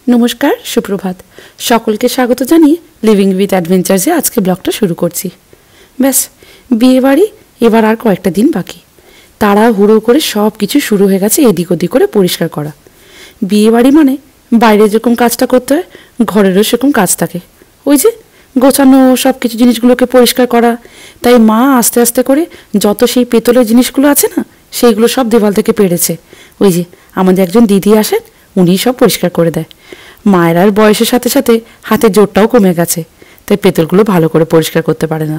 নমস্কার, সুপ্রভাত। সকলকে স্বাগত জানিয়ে লিভিং উইথ অ্যাডভেঞ্চার্সে আজকে ব্লগটা শুরু করছি। ব্যাস, বিয়েবাড়ি এবার আর কয়েকটা দিন বাকি। তাড়াহুড়ো করে সব কিছু শুরু হয়ে গেছে এদিক ওদিক করে পরিষ্কার করা। বিয়েবাড়ি মানে বাইরে যেরকম কাজটা করতে হয়, ঘরেরও সেরকম কাজ থাকে। ওই যে গোছানো সব কিছু জিনিসগুলোকে পরিষ্কার করা। তাই মা আস্তে আস্তে করে যত সেই পেতলের জিনিসগুলো আছে না, সেইগুলো সব দেওয়াল থেকে পেরেছে। ওই যে আমাদের একজন দিদি আসেন, উনিই সব পরিষ্কার করে দেয়। মায়ের আর বয়সের সাথে সাথে হাতের জোরটাও কমে গেছে, তাই পেতলগুলো ভালো করে পরিষ্কার করতে পারে না।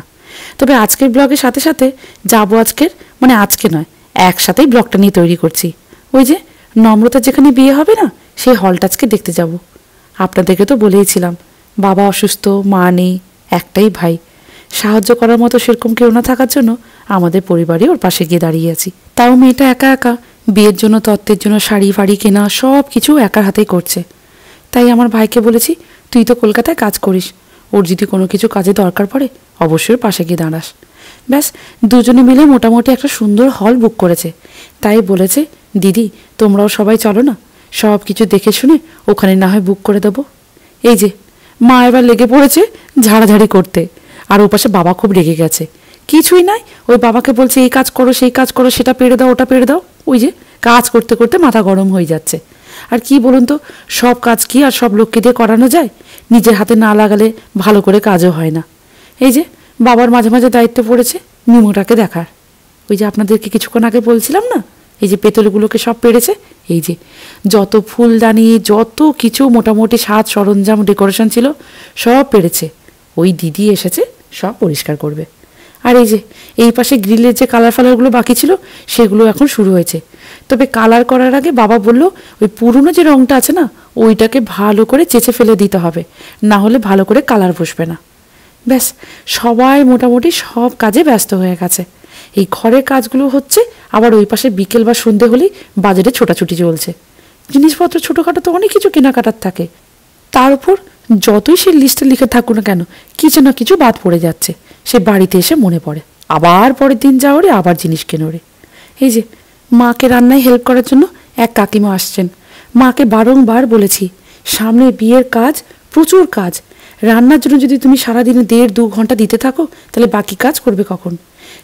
তবে আজকের ব্লগের সাথে সাথে যাবো আজকে নয়, একসাথেই ব্লগটা নিয়ে তৈরি করছি। ওই যে নম্রতা যেখানে বিয়ে হবে না, সেই হলটা আজকে দেখতে যাব। আপনাদেরকে তো বলেইছিলাম, বাবা অসুস্থ, মা নেই, একটাই ভাই। সাহায্য করার মতো সেরকম কেউ না থাকার জন্য আমাদের পরিবারই ওর পাশে গিয়ে দাঁড়িয়ে আছি। তাও মেয়েটা একা একা বিয়ের জন্য, তত্ত্বের জন্য শাড়ি ফাড়ি কেনা সব কিছু একার হাতেই করছে। তাই আমার ভাইকে বলেছি, তুই তো কলকাতায় কাজ করিস, ওর যদি কোনো কিছু কাজে দরকার পড়ে অবশ্যই পাশে গিয়ে দাঁড়াস। ব্যাস, দুজনে মিলে মোটামুটি একটা সুন্দর হল বুক করেছে। তাই বলেছে, দিদি তোমরাও সবাই চলো না, সব কিছু দেখে শুনে ওখানে না হয় বুক করে দেবো। এই যে মা এবার লেগে পড়েছে ঝাড়াঝাড়ি করতে, আর ও পাশে বাবা খুব রেগে গেছে। কিছুই নাই, ওই বাবাকে বলছে এই কাজ করো সেই কাজ করো, সেটা পেরে দাও ওটা পেরে দাও। ওই যে কাজ করতে করতে মাথা গরম হয়ে যাচ্ছে। আর কি বলুন তো, সব কাজ কি আর সব লোককে দিয়ে করানো যায়? নিজের হাতে না লাগালে ভালো করে কাজও হয় না। এই যে বাবার মাঝে মাঝে দায়িত্ব পড়েছে মিমুটাকে দেখার। ওই যে আপনাদেরকে কিছুক্ষণ আগে বলছিলাম না, এই যে পেতলগুলোকে সব পেরেছে। এই যে যত ফুলদানি, যত কিছু মোটামুটি সাজ সরঞ্জাম ডেকোরেশন ছিল সব পেরেছে। ওই দিদি এসেছে সব পরিষ্কার করবে। আর এই যে এই পাশে গ্রিলের যে কালার ফালারগুলো বাকি ছিল সেগুলো এখন শুরু হয়েছে। তবে কালার করার আগে বাবা বলল, ওই পুরনো যে রঙটা আছে না, ওইটাকে ভালো করে চেঁচে ফেলে দিতে হবে, না হলে ভালো করে কালার বসবে না। ব্যাস, সবাই মোটামুটি সব কাজে ব্যস্ত হয়ে গেছে। এই ঘরের কাজগুলো হচ্ছে, আবার ওই পাশে বিকেল বা সন্ধে হলেই বাজারে ছোটাছুটি চলছে। জিনিসপত্র ছোটোখাটো তো অনেক কিছু কেনাকাটার থাকে। তার উপর যতই সে লিস্টে লিখে থাকুক না কেন, কিছু না কিছু বাদ পড়ে যাচ্ছে। সে বাড়িতে এসে মনে পড়ে, আবার পরের দিন যাওয়া রে, আবার জিনিস কেনো রে। এই যে মাকে রান্নায় হেল্প করার জন্য এক কাকিমা আসছেন। মাকে বারংবার বলেছি, সামনে বিয়ের কাজ, প্রচুর কাজ। রান্নার জন্য যদি তুমি সারাদিনে 1.5-2 ঘন্টা দিতে থাকো, তাহলে বাকি কাজ করবে কখন?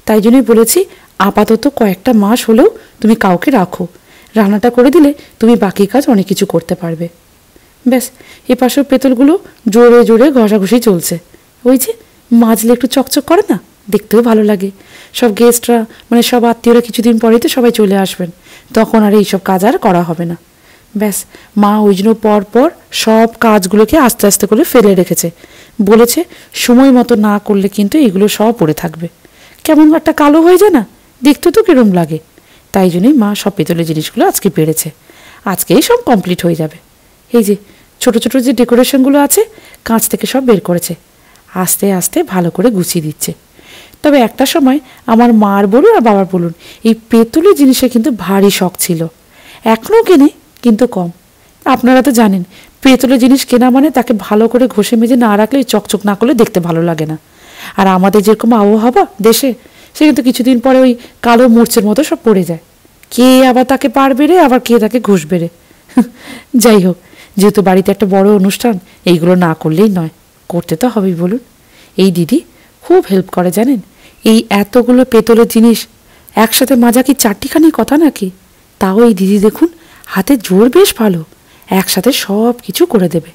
তাই জন্যই বলেছি, আপাতত কয়েকটা মাস হলেও তুমি কাউকে রাখো, রান্নাটা করে দিলে তুমি বাকি কাজ অনেক কিছু করতে পারবে। ব্যাস, এপাশেও পেতলগুলো জোরে জোরে ঘষাঘষি চলছে। ওই যে মাজলে একটু চকচক করে না, দেখতেও ভালো লাগে। সব গেস্টরা, মানে সব আত্মীয়রা কিছুদিন পরেই তো সবাই চলে আসবেন, তখন আর এইসব কাজ আর করা হবে না। ব্যাস, মা ওই জন্য পর পর সব কাজগুলোকে আস্তে আস্তে করে ফেলে রেখেছে। বলেছে সময় মতো না করলে কিন্তু এগুলো সব পড়ে থাকবে, কেমন একটা কালো হয়ে যায় না, দেখতে তো কিরম লাগে। তাই জন্যই মা সব পেতলের জিনিসগুলো আজকে পেরেছে, আজকেই সব কমপ্লিট হয়ে যাবে। এই যে ছোট ছোট যে ডেকোরেশনগুলো আছে, কাঁচ থেকে সব বের করেছে, আস্তে আস্তে ভালো করে গুছিয়ে দিচ্ছে। তবে একটা সময় আমার মার বলুন আর বাবার বলুন, এই পেতলের জিনিসে কিন্তু ভারী শখ ছিল। এখনও কেনে, কিন্তু কম। আপনারা তো জানেন, পেতলের জিনিস কেনা মানে তাকে ভালো করে ঘষে মেজে না রাখলে, চকচক না করলে দেখতে ভালো লাগে না। আর আমাদের যেরকম আবহাওয়া দেশে, সে কিন্তু কিছুদিন পরে ওই কালো মূর্ছের মতো সব পড়ে যায়। কে আবার তাকে পারবে রে, আবার কে তাকে ঘষবে রে। যাই হোক, যেহেতু বাড়িতে একটা বড় অনুষ্ঠান, এইগুলো না করলেই নয়, করতে তো হবেই বলুন। এই দিদি খুব হেল্প করে জানেন। এই এতগুলো পেতলের জিনিস একসাথে মাজা কি চারটিখানি কথা নাকি? তাও এই দিদি দেখুন, হাতে জোর বেশ ভালো, একসাথে সব কিছু করে দেবে।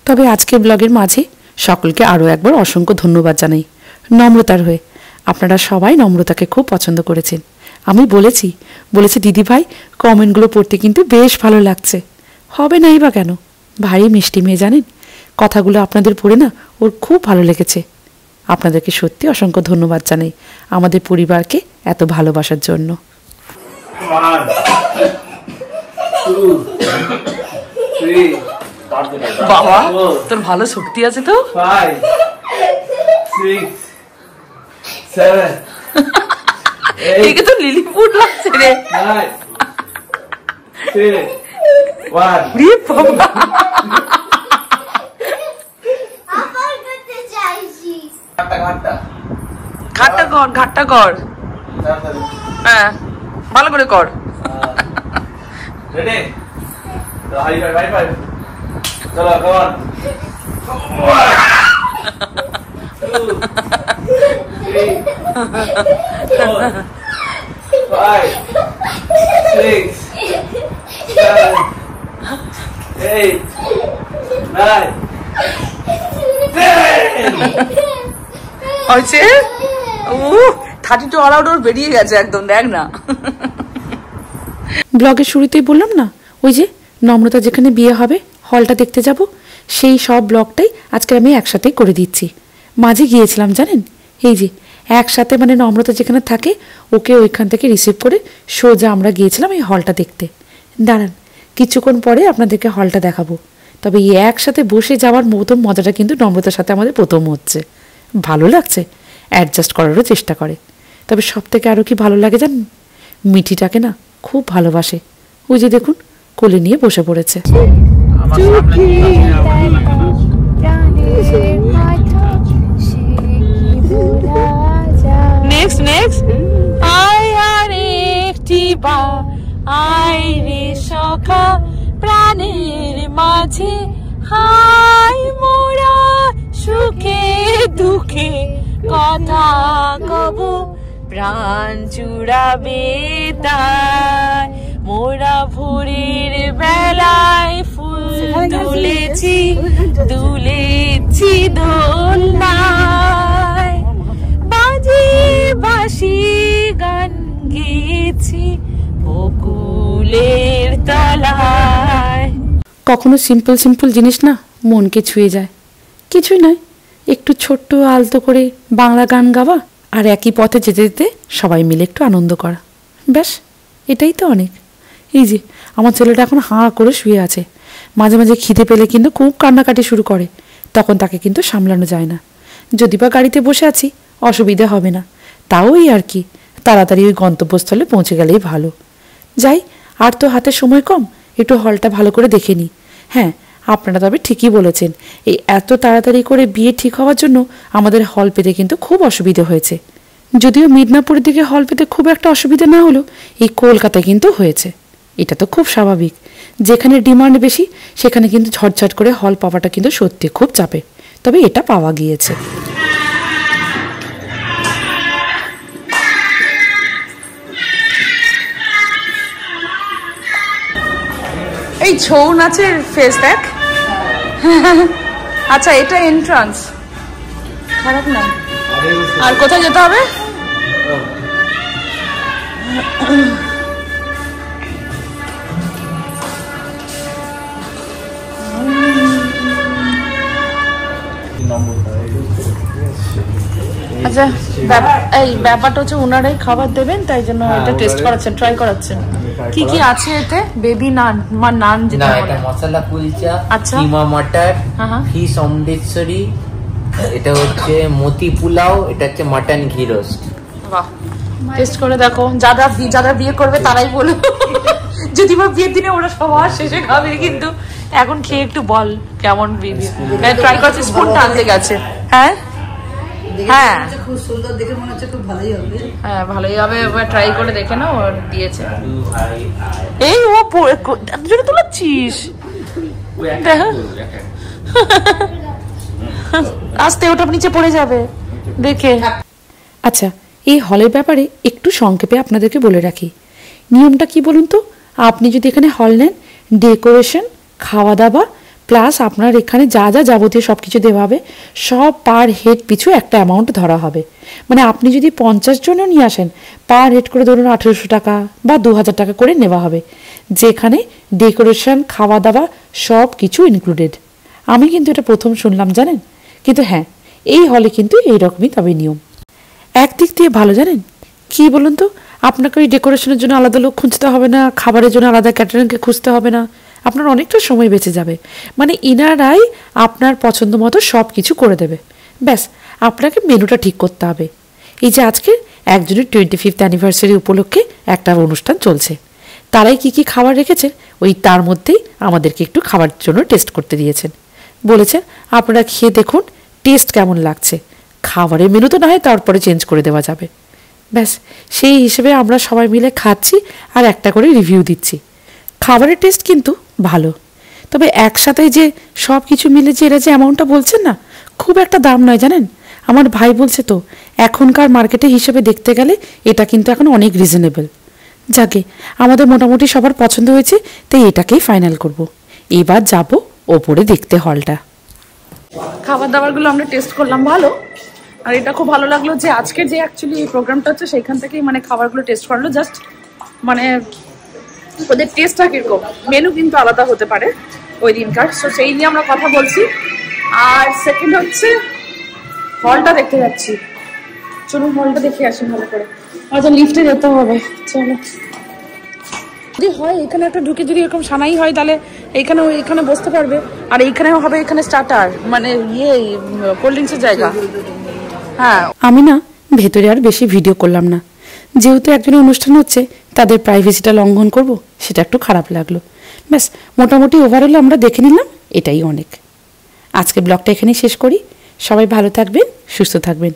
তবে আজকের ব্লগের মাঝে সকলকে আরও একবার অসংখ্য ধন্যবাদ জানাই নম্রতার হয়ে। আপনারা সবাই নম্রতাকে খুব পছন্দ করেছেন। আমি বলেছি দিদি ভাই, কমেন্টগুলো পড়তে কিন্তু বেশ ভালো লাগছে। হবে নাই বা কেন, ভারী মিষ্টি মেয়ে জানেন। কথাগুলো আপনাদের পড়ে না ওর খুব ভালো লেগেছে। আপনাদেরকে সত্যি অসংখ্য ধন্যবাদ জানাই আমাদের পরিবারকে এত ভালোবাসার জন্য। বাবা, তোর ভালো শক্তি আছে তো। 5 6 7 একে তো লিলিপুট লাগছে রে। 9 10 1 রে বাবা, ঘাটটা কর। হ্যাঁ, ভালো করে কর। Ready? High five, high five. Come on. 1, 2, 3, 4, 5, 6, 7, 8, 9, 10. হয়েছে? 32 অল আউট ওর বেরিয়ে গেছে একদম, দেখ না। ব্লগের শুরুতেই বললাম না, ওই যে নম্রতা যেখানে বিয়ে হবে হলটা দেখতে যাব, সেই সব ব্লগটাই আজকে আমি একসাথেই করে দিচ্ছি। মাঝে গিয়েছিলাম জানেন, এই যে একসাথে মানে নম্রতা যেখানে থাকে ওকে ওইখান থেকে রিসিভ করে সোজা আমরা গিয়েছিলাম এই হলটা দেখতে। দাঁড়ান, কিছুক্ষণ পরে আপনাদেরকে হলটা দেখাবো। তবে এই একসাথে বসে যাওয়ার প্রথম মজাটা কিন্তু নম্রতার সাথে আমাদের প্রথম হচ্ছে। ভালো লাগছে, অ্যাডজাস্ট করারও চেষ্টা করে। তবে সব থেকে আরও কি ভালো লাগে জানেন, মিঠিটাকে না খুব ভালোবাসে। ওই যে দেখুন কোলে নিয়ে বসে পড়েছে। নেক্সট নেক্সট আয় আর একটি বা আয় রে সখা প্রাণের মাঝে হাই মোরা সুখে দুঃখে কথা কব প্রাণ জুড়াবে তাই মোরা ভোরের বেলায় ফুল তুলেছি দুলেছি দোলনায় বাজে বাঁশি গান গেয়েছি বকুলের তলায়। কখনো সিম্পল সিম্পল জিনিস না মনকে ছুঁয়ে যায়। কিছুই নয়, একটু ছোট্ট আলতো করে বাংলা গান গাওয়া আর একই পথে যেতে যেতে সবাই মিলে একটু আনন্দ করা, ব্যাস এটাই তো অনেক। এই যে আমার ছেলেটা এখন হাঁ করে শুয়ে আছে। মাঝে মাঝে খিদে পেলে কিন্তু খুব কান্নাকাটি শুরু করে, তখন তাকে কিন্তু সামলানো যায় না। যদি বা গাড়িতে বসে আছি অসুবিধা হবে না, তাও এই আর কি, তাড়াতাড়ি ওই গন্তব্যস্থলে পৌঁছে গেলেই ভালো। যাই, আর তো হাতে সময় কম, একটু হলটা ভালো করে দেখে নিই। হ্যাঁ, আপনারা তবে ঠিকই বলেছেন, এই এত তাড়াতাড়ি করে বিয়ে ঠিক হওয়ার জন্য আমাদের হল পেতে কিন্তু খুব অসুবিধে হয়েছে। যদিও মিদনাপুরের দিকে হল পেতে খুব একটা অসুবিধা না হলেও এই কলকাতায় কিন্তু হয়েছে। এটা তো খুব স্বাভাবিক, যেখানে ডিমান্ড বেশি সেখানে কিন্তু ঝটঝট করে হল পাওয়াটা কিন্তু সত্যি খুব চাপে। তবে এটা পাওয়া গিয়েছে। এই ছৌ নাচের ফেস দেখ। আচ্ছা, এটা এন্ট্রান্স, খারাপ না। আর কোথায় যেতে হবে? আচ্ছা, এই ব্যাপারটা হচ্ছে ওনারাই খাবার দেবেন, তাই জন্য এটা টেস্ট করাচ্ছেন, ট্রাই করাচ্ছেন। কি কি আছে এতে? বেবি নান, নান যেটা না, এটা মশলা কুলচা, আচ্ছা, কিমা মটর, হ্যাঁ, ফিশ অমৃতসরি, এটা হচ্ছে মতি পোলাও, এটা হচ্ছে মাটন ঘি রোস্ট। বাহ, টেস্ট করে দেখো। যারা বিয়ে করবে তারাই বলো, যদি বা বিয়ের দিনে ওরা সবার শেষে খাবে, কিন্তু এখন খেয়ে একটু বল কেমন বিয়ে। ট্রাই করছে, স্পুনটা আনতে গেছে। হ্যাঁ হ্যাঁ, খুব সুন্দর দেখে মনে হচ্ছে খুব ভালোই হবে। হ্যাঁ ভালোই হবে, এবার ট্রাই করে দেখে নাও। ওর দিয়েছে, এই ও জোরে তুলেছিস, আস্তে ওটা নিচে পড়ে যাবে দেখে। আচ্ছা, এই হলের ব্যাপারে একটু সংক্ষেপে আপনাদেরকে বলে রাখি। নিয়মটা কি বলুন তো, আপনি যদি এখানে হল নেন, ডেকোরেশন, খাওয়া দাওয়া প্লাস আপনার এখানে যা যা যাবতীয় সব কিছু দেওয়া হবে, সব পার হেড পিছু একটা অ্যামাউন্ট ধরা হবে। মানে আপনি যদি 50 জনও নিয়ে আসেন, পার হেড করে ধরুন 1800 টাকা বা 2000 টাকা করে নেওয়া হবে, যেখানে ডেকোরেশন, খাওয়া দাওয়া সব কিছু ইনক্লুডেড। আমি কিন্তু এটা প্রথম শুনলাম জানেন, কিন্তু হ্যাঁ এই হলে কিন্তু এইরকমই তবে নিয়ম। একদিক দিয়ে ভালো জানেন কি বলুন তো, আপনাকে ওই ডেকোরেশনের জন্য আলাদা লোক খুঁজতে হবে না, খাবারের জন্য আলাদা ক্যাটারিংকে খুঁজতে হবে না, আপনার অনেকটা সময় বেঁচে যাবে। মানে ইনারাই আপনার পছন্দ মতো সব কিছু করে দেবে, ব্যাস আপনাকে মেনুটা ঠিক করতে হবে। এই যে আজকে একজনের 25th অ্যানিভার্সারি উপলক্ষে একটা অনুষ্ঠান চলছে, তারাই কি কি খাবার রেখেছেন ওই তার মধ্যেই আমাদেরকে একটু খাবার জন্য টেস্ট করতে দিয়েছেন। বলেছেন আপনারা খেয়ে দেখুন টেস্ট কেমন লাগছে, খাবারের মেনু তো না হয় তারপরে চেঞ্জ করে দেওয়া যাবে। ব্যাস সেই হিসেবে আমরা সবাই মিলে খাচ্ছি আর একটা করে রিভিউ দিচ্ছি। খাবারের টেস্ট কিন্তু ভালো, তবে একসাথে যে সব কিছু মিলে যে এরা যে অ্যামাউন্টটা বলছেন না, খুব একটা দাম নয় জানেন। আমার ভাই বলছে তো এখনকার মার্কেটে হিসেবে দেখতে গেলে এটা কিন্তু এখন অনেক রিজনেবল। যাকে আমাদের মোটামুটি সবার পছন্দ হয়েছে, তাই এটাকেই ফাইনাল করব। এবার যাব ওপরে দেখতে হলটা। খাবার দাবারগুলো আমরা টেস্ট করলাম, ভালো। আর এটা খুব ভালো লাগলো যে আজকে যে অ্যাকচুয়ালি এই প্রোগ্রামটা হচ্ছে সেখান থেকেই মানে খাবারগুলো টেস্ট করলো। জাস্ট মানে ওদের টেস্টটা কিরকম, মেনু কিন্তু আলাদা হতে পারে ওই দিনকার, সো সেই নিয়ে আমরা কথা বলছি। আর সেকেন্ড হচ্ছে হলটা দেখতে যাচ্ছি, চলুন হলটা দেখে আসি ভালো করে। আচ্ছা লিফটে যেতে হবে, চলো। যদি হয় এখানে একটা ঢুকে যদি এরকম সানাই হয় তাহলে এইখানে বসতে পারবে। আর এইখানেও হবে, এখানে স্টার্টার মানে কোল্ড ড্রিঙ্কসের জায়গা। হ্যাঁ, আমি না ভেতরে আর বেশি ভিডিও করলাম না, যেহেতু একজনের অনুষ্ঠান হচ্ছে তাদের প্রাইভেসিটা লঙ্ঘন করব, সেটা একটু খারাপ লাগলো। ব্যাস মোটামুটি ওভারঅল আমরা দেখে নিলাম, এটাই অনেক। আজকে ব্লগটা এখানেই শেষ করি। সবাই ভালো থাকবেন, সুস্থ থাকবেন।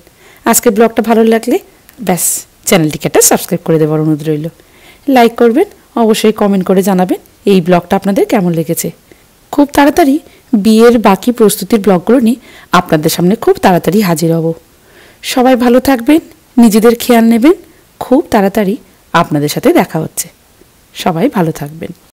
আজকে ব্লগটা ভালো লাগলে ব্যাস চ্যানেলটিকে একটা সাবস্ক্রাইব করে দেওয়ার অনুরোধ রইল। লাইক করবেন, অবশ্যই কমেন্ট করে জানাবেন এই ব্লগটা আপনাদের কেমন লেগেছে। খুব তাড়াতাড়ি বিয়ের বাকি প্রস্তুতির ব্লগগুলো নিয়ে আপনাদের সামনে খুব তাড়াতাড়ি হাজির হব। সবাই ভালো থাকবেন, নিজেদের খেয়াল নেবেন। খুব তাড়াতাড়ি আপনাদের সাথে দেখা হচ্ছে। সবাই ভালো থাকবেন।